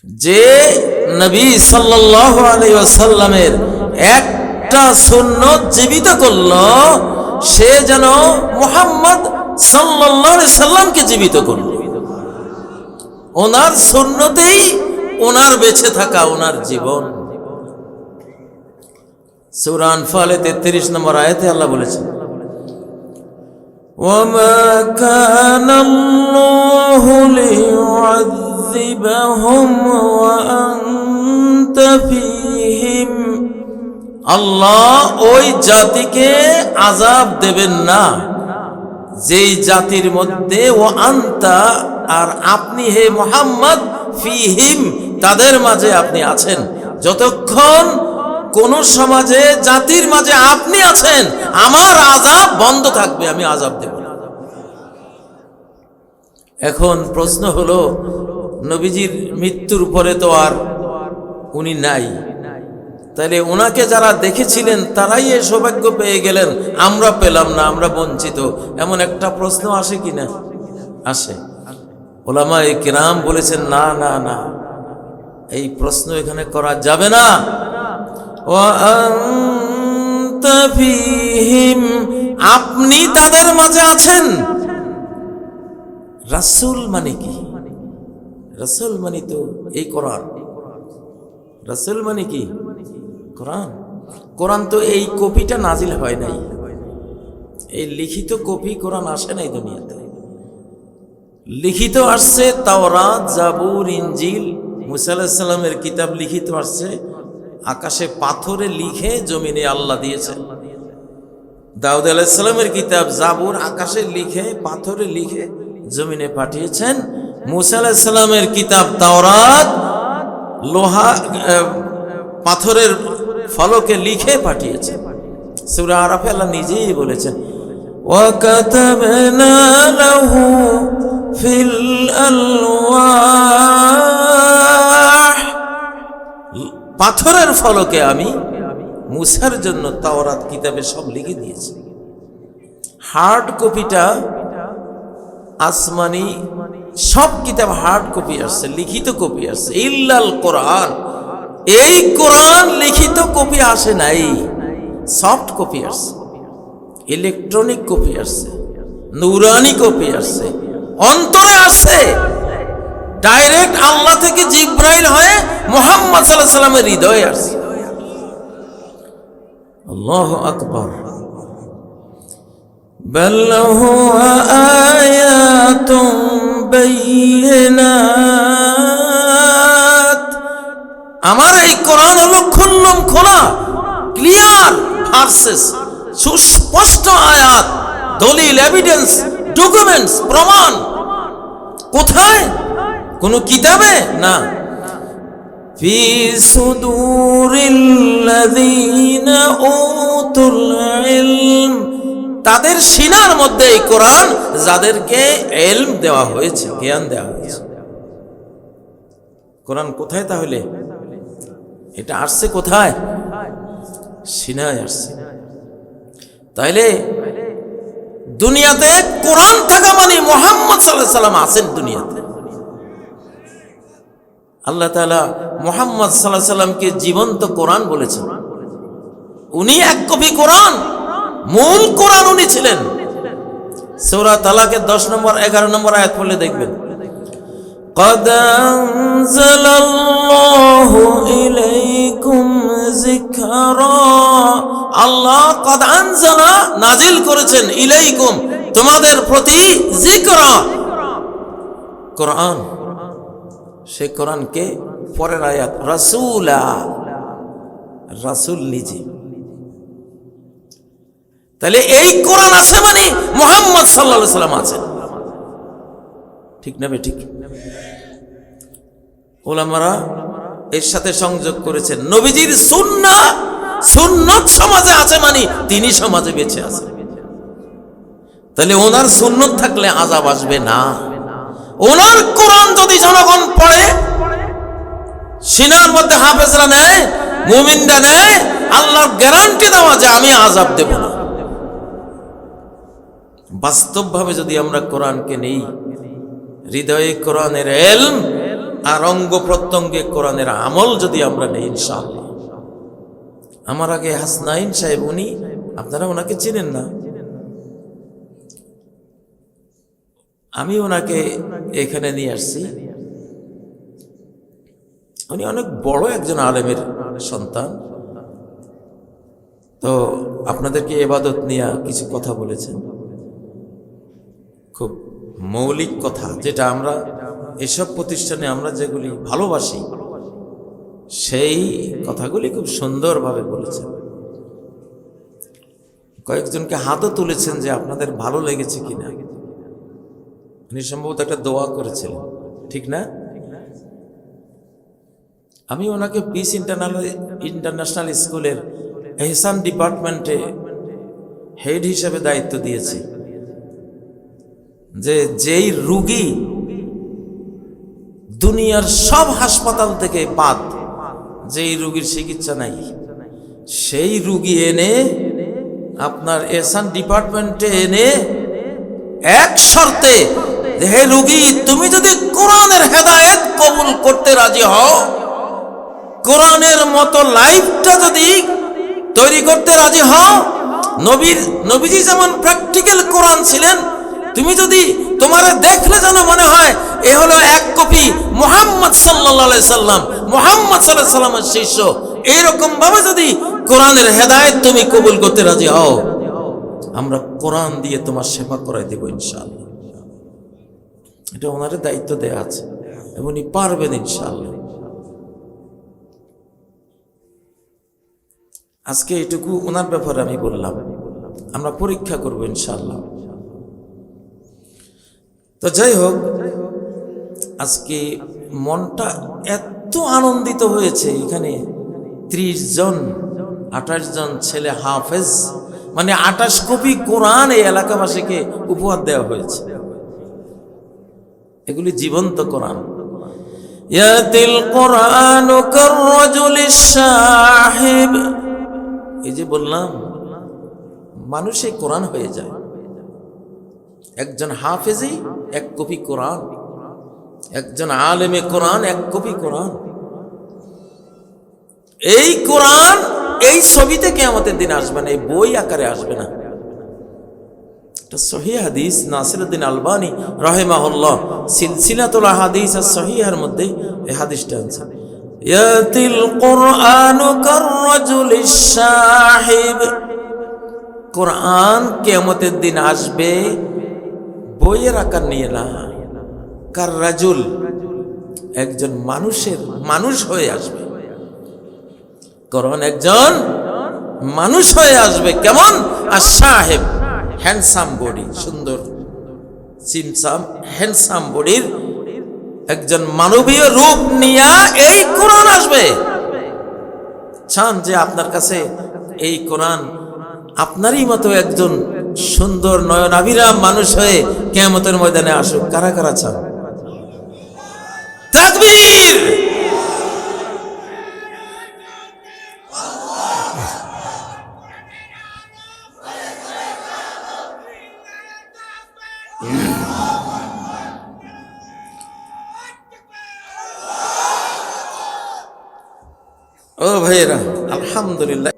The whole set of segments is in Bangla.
যে নবী সাল্লাল্লাহু আলাইহি ওয়াসাল্লামের একটা সুন্নত জীবিত করলো, সে যেন মুহাম্মদ সাল্লাল্লাহু আলাইহি সাল্লামকে জীবিত করলো। ওনার সুন্নতেই ওনার বেঁচে থাকা, ওনার জীবন। সূরা আনফালে 33 নম্বর আয়াতে আল্লাহ বলেছেন, ওয়ামা কানাল্লাহু লিয়ুআযিবাহুম ওয়া আনতা ফীহিম। আল্লাহ ওই জাতিকে আযাব দেবেন না যেই জাতির মধ্যে ও আনতা, আর আপনি হে মুহাম্মদ, ফীহিম, তাদের মাঝে আপনি আছেন। যতক্ষণ কোন সমাজে জাতির মাঝে আপনি আছেন, আমার আযাব বন্ধ থাকবে, আমি আযাব দেব না। এখন প্রশ্ন হলো, নবীজির মৃত্যুর পরে তো আর উনি নাই, তাহলে ওনাকে যারা দেখেছিলেন তারাই এই সৌভাগ্য পেয়ে গেলেন, আমরা পেলাম না, আমরা বঞ্চিত। এমন একটা প্রশ্ন আসে কিনা? আসে। উলামায়ে কিরাম বলেছেন, না না না, এই প্রশ্ন এখানে করা যাবে না। আপনি তাদের মাঝে আছেন। রাসূল মানে কি? রাসূল মানে তো এই কোরআন। রাসূল মানে কি? কোরআন। কোরআন তো এই কপিটা নাজিল হয় নাই, এই লিখিত কপি কোরআন আসে নাই দুনিয়াতে। লিখিত আসছে তাওরাত, জাবুর, ইনজিল, মুসা আলাইহিস সালামের কিতাব লিখিত আসছে, আকাশে পাথরে লিখে জমিনে আল্লাহ দিয়েছেন। দাউদ আলাইহিস সালামের কিতাব জাবুর আকাশে লিখে পাথরে লিখে জমিনে পাঠিয়েছেন। মুসা আলাইহিস সালামের কিতাব তাওরাত লোহা পাথরের ফলকে লিখে পাঠিয়েছেন। সূরা আরাফে আল্লাহ নিজেই বলেছেন, ওয়া কাতাবনা লাহু ফিল আলওয়াহ। পাথরের ফলকে আমি মুসার জন্য তাওরাত কিতাবে সব লিখে দিয়েছি। হার্ড কপিটা আসমানি সব কিতাব হার্ড কপি আসছে, লিখিত কপি আসছে, ইল্লাল কোরআন। এই কোরআন লিখিত কপি আসে নাই, সফট কপি আসছে, ইলেকট্রনিক কপি আসছে, নূরানি কপি আসছে, অন্তরে আসছে। ডাইরেক্ট আল্লাহ থেকে জিব্রাইল হয়ে মুহাম্মদ সাল্লাল্লাহু আলাইহি সাল্লামের হৃদয়ে আসছে। আল্লাহু আকবার। বাল হুয়া আয়াতুম বাইয়িনাত। আমার এই কোরআন হলো খুল্লম খোলা, ক্লিয়ার ভার্সেস, সুস্পষ্ট আয়াত, দলিল, এভিডেন্স, ডকুমেন্টস, প্রমাণ। কোথায়? কোন কিতাবে না। ফি সুদুরিল্লাযীনা উতুল ইলম, তাদের সিনার মধ্যে এই কোরআন, যাদেরকে ইলম দেওয়া হয়েছে, জ্ঞান দেওয়া হয়েছে। কোরআন কোথায় তাহলে? এটা আসছে কোথায়? সিনায় আসছে। তাইলে দুনিয়াতে কোরআন থাকা মানে মুহাম্মদ সাল্লাল্লাহু আলাইহি সাল্লাম আছেন দুনিয়াতে। আল্লাহ তাআলা মুহাম্মদ সাল্লাল্লাহু আলাইহি সাল্লামকে জীবন্ত কোরআন বলেছেন। উনি এক কপি কোরআন, মূল কোরআন উনি ছিলেন। সূরা তালাকের 10 নম্বর 11 নম্বর আয়াত পড়লে দেখবেন, قد أنزل الله إليكم ذكرا। আল্লাহ قد أنزل নাজিল করেছেন, ইলাইকুম তোমাদের প্রতি, যিকরা কোরআন। সে কোরআনকে পরের আয়াত, রাসূলা, রাসূল নিজে। তাহলে এই কোরআন আছে মানে মুহাম্মদ সাল্লাল্লাহু আলাইহি সাল্লাম আছেন। ঠিক না বে ঠিক? উলামারা এর সাথে সংযোগ করেছেন, নবীজির সুন্নাত সমাজে আছে মানে তিনি সমাজে বেঁচে আছেন। তাহলে ওনার সুন্নত থাকলে আযাব আসবে না। ওনার কোরআন যদি জনগণ পড়ে, সিনার মধ্যে হাফেজরা নেয়, মুমিনরা নেয়, আল্লাহর গ্যারান্টি দেওয়া যে আমি আযাব দেব না। বাস্তবভাবে যদি আমরা কোরআনকে নেই, হৃদয়ে কোরআনের ইলম, আর অঙ্গ প্রত্যঙ্গে কোরআনের আমল যদি আমরা নেই ইনশাআল্লাহ। আমার আগে হাসনাইন সাহেব, উনি, আপনারা ওনাকে চিনেন না, আমি ওনাকে এখানে নিয়ে আসছি। উনি অনেক বড় একজন আলেমের সন্তান। তো আপনাদেরকে ইবাদত নিয়ে কিছু কথা বলেছেন, খুব মৌলিক কথা, যেটা আমরা এসব প্রতিষ্ঠানে আমরা যেগুলি ভালোবাসি সেই কথাগুলি খুব সুন্দরভাবে বলেছেন। কয়েকজনকে হাতও তুলেছেন যে আপনাদের ভালো লেগেছে কিনা। উনি সম্ভবত একটা দোয়া করেছিলেন, ঠিক না? আমি ওনাকে পিস ইন্টারন্যাশনাল স্কুলের এহসান ডিপার্টমেন্টে হেড হিসেবে দায়িত্ব দিয়েছি। যে যেই রুগী দুনিয়ার সব হাসপাতাল থেকে বাদ, যেই রুগীর চিকিৎসা নাই, সেই রুগী এনে আপনার এহসান ডিপার্টমেন্টে এনে এক শর্তে, হে রুগী, তুমি যদি কোরআনের হেদায়েত কবুল করতে রাজি হও, কোরআনের মতো লাইফটা যদি তৈরি করতে রাজি হও, নবীজি যেমন প্র্যাকটিক্যাল কোরআন ছিলেন, তুমি যদি তোমার দেখলে যেন মনে হয় এ হলো এক কপি মুহাম্মদ সাল্লাল্লাহু আলাইহি সাল্লাম, মুহাম্মদ সাল্লাল্লাহু আলাইহি সাল্লামের শিষ্য, এইরকম ভাবে যদি কোরআনের হেদায়েত তুমি কবুল করতে রাজি হও, আমরা কোরআন দিয়ে তোমার সেবা করাই দেব ইনশাআল্লাহ। এটা ওনার দায়িত্ব দেয়া আছে এবং উনি পারবেন ইনশাআল্লাহ। আজকে এটুকু ওনার ব্যাপারে আমি বললাম, আমরা পরীক্ষা করব ইনশাআল্লাহ। তো যাই হোক, আজকে মনটা এত আনন্দিত হয়েছে, এখানে 30 জন 28 জন ছেলে হাফেজ, মানে 28 কপি কোরআন এই এলাকাবাসীকে উপহার দেওয়া হয়েছে। এগুলি জীবন্ত কোরআন। ইয়াতিল কোরআনু কাররাজুলিশ শাহিব, এই যে বললাম, মানুষে কোরআন হয়ে যায়। একজন হাফেজি 1 কপি কোরআন, একজন আলেমে কোরআন 1 কপি কোরআন। এই কোরআন এই ছবিতে কিয়ামতের দিন আসবে না, এই বই আকারে আসবে না। এটা সহিহ হাদিস, নাসিরউদ্দিন আলবানী রাহিমাহুল্লাহ সিলসিলাতুল আহাদিস as-সহিহার মধ্যে এই হাদিসটা আছে। ইয়াতিল কোরআনু কাররাজুলিশ শাহিব, কোরআন কিয়ামতের দিন আসবে বইয়ের আকার নিয়ে না, কাররাজুল, একজন মানুষ হয়ে আসবে। কোরআন একজন মানুষ হয়ে আসবে, কেমন? আশ-শাহিব, হ্যান্ডসাম বডি, সুন্দর হ্যান্ডসাম বডির একজন মানবীয় রূপ নিয়ে এই কোরআন আসবে। চান যে আপনার কাছে এই কোরআন আপনারই মতো একজন সুন্দর নয়নাভিরাম মানুষ হয়ে কিয়ামতের ময়দানে আসুক? কারা কারা চান? তাকবীর! ও ভাইরা, আলহামদুলিল্লাহ।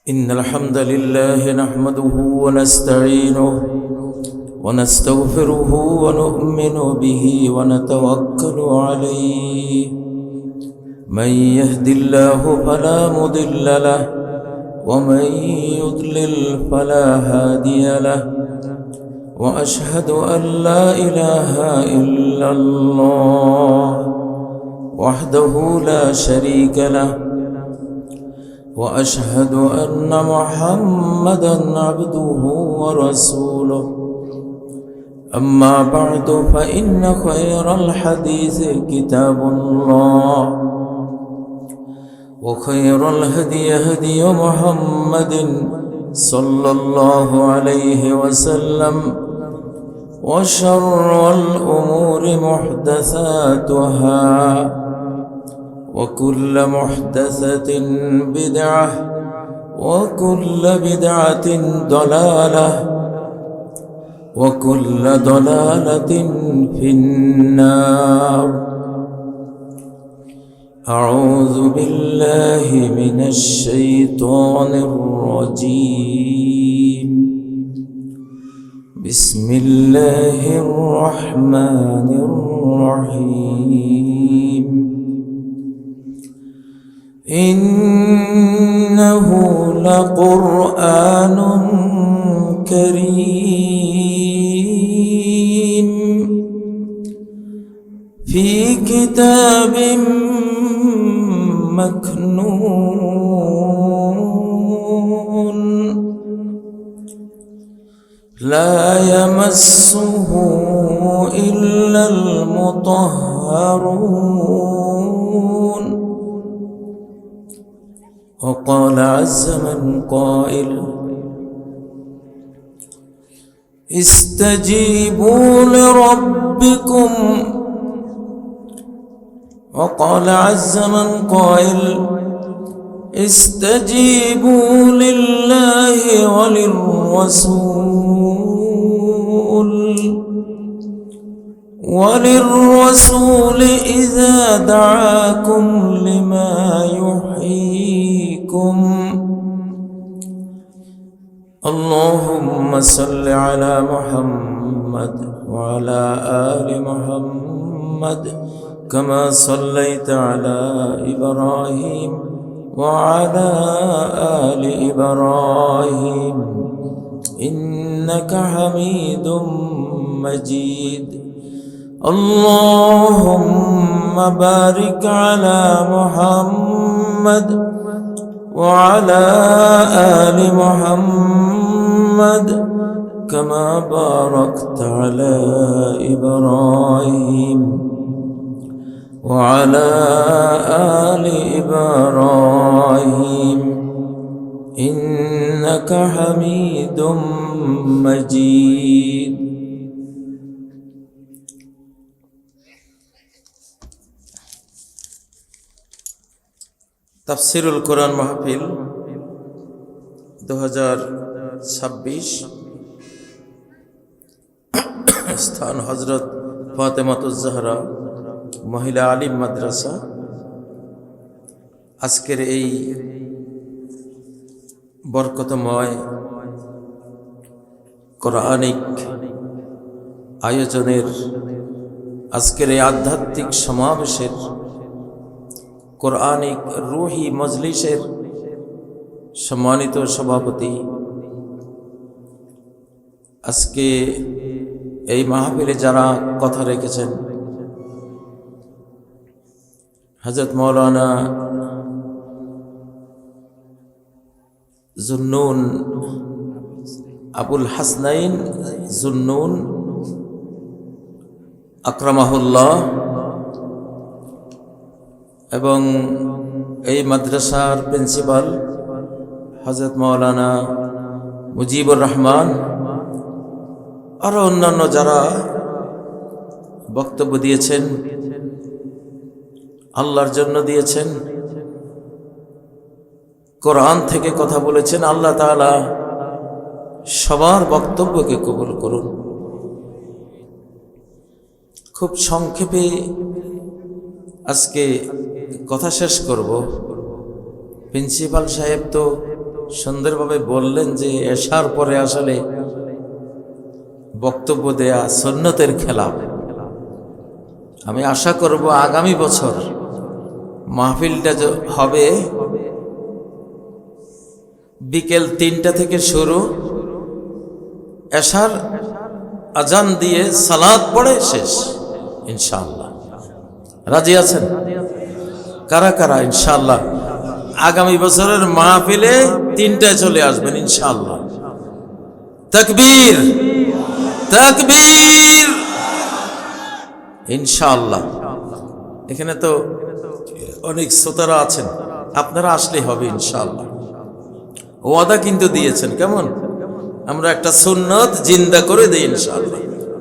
ইন্নাল হামদালিল্লাহি নাহমাদুহু ওয়া নাস্তাঈনুহু ওয়া নাস্তাগফিরুহু ওয়া নু'মিনু বিহি ওয়া নাতাওয়াক্কালু আলাইহি। মান ইয়াহদিল্লাহু ফালা মুদিল্লা লাহু ওয়া মান ইউদ্লিল ফালা হাদিয়া লাহু। وأشهد أن لا إله إلا الله وحده لا شريك له وأشهد أن محمدا عبده ورسوله. أما بعد فإن خير الحديث كتاب الله وخير الهدي هدي محمد صلى الله عليه وسلم وشر الأمور محدثاتها وكل محدثة بدعة وكل بدعة ضلالة وكل ضلالة في النار. أعوذ بالله من الشيطان الرجيم. بسم الله الرحمن الرحيم. إنه لقرآن كريم في كتاب مكنون لا يمسه إلا المطهرون. وقال عز من قائل استجيبوا لربكم. وقال عز من قائل استجيبوا لله وللرسول إذا دعاكم لما يحييكم. اللهم صل على محمد وعلى آل محمد كما صليت على إبراهيم وعلى آل إبراهيم إنك حميد مجيد. اللهم بارك على محمد وعلى آل محمد كما باركت على إبراهيم وعلى آل إبراهيم إنك حميد مجيد. তাফসীরুল কোরআন মাহফিল 2026 স্থান হযরত ফাতেমাতুজ জাহরা মহিলা আলিম মাদ্রাসা। আজকের এই বরকতময় কোরআনিক আয়োজনের, আজকের এই আধ্যাত্মিক সমাবেশের, কোরআনিক রুহি মজলিসের সম্মানিত সভাপতি, আজকে এই মাহফিলে যারা কথা রেখেছেন, হযরত মাওলানা জুন্নুন আবুল হাসনাইন জুন্নুন আকরামাহুল্লাহ এবং এই মাদ্রাসার প্রিন্সিপাল হযরত মাওলানা মুজিবুর রহমান, আরো অন্যান্য যারা বক্তব্য দিয়েছেন, আল্লাহর জন্য দিয়েছেন, কোরআন থেকে কথা বলেছেন, আল্লাহ তাআলা সবার বক্তব্যকে কবুল করুন। খুব সংক্ষেপে আজকে কথা শেষ করব। প্রিন্সিপাল সাহেব তো সুন্দরভাবে বললেন যে এশার পরে আসলে বক্তব্য দেয়া সুন্নতের খেলাফ। আমি আশা করব আগামী বছর মাহফিলটা হবে বিকেল 3টা থেকে শুরু, এশার আজান দিয়ে সালাত পড়ে শেষ ইনশাআল্লাহ। রাজি আছেন? কারা কারা ইনশাআল্লাহ আগামী বছরের মাহফিলে 3টায় চলে আসবেন ইনশাআল্লাহ? তাকবীর তাকবীর ইনশাআল্লাহ। এখানে তো অনেক শ্রোতারা আছেন, আপনারা আসলেই হবে ইনশাআল্লাহ। ওয়াদা কিন্তু দিয়েছেন, কেমন আমরা একটা সুন্নত জিন্দা করে দেই ইনশাআল্লাহ।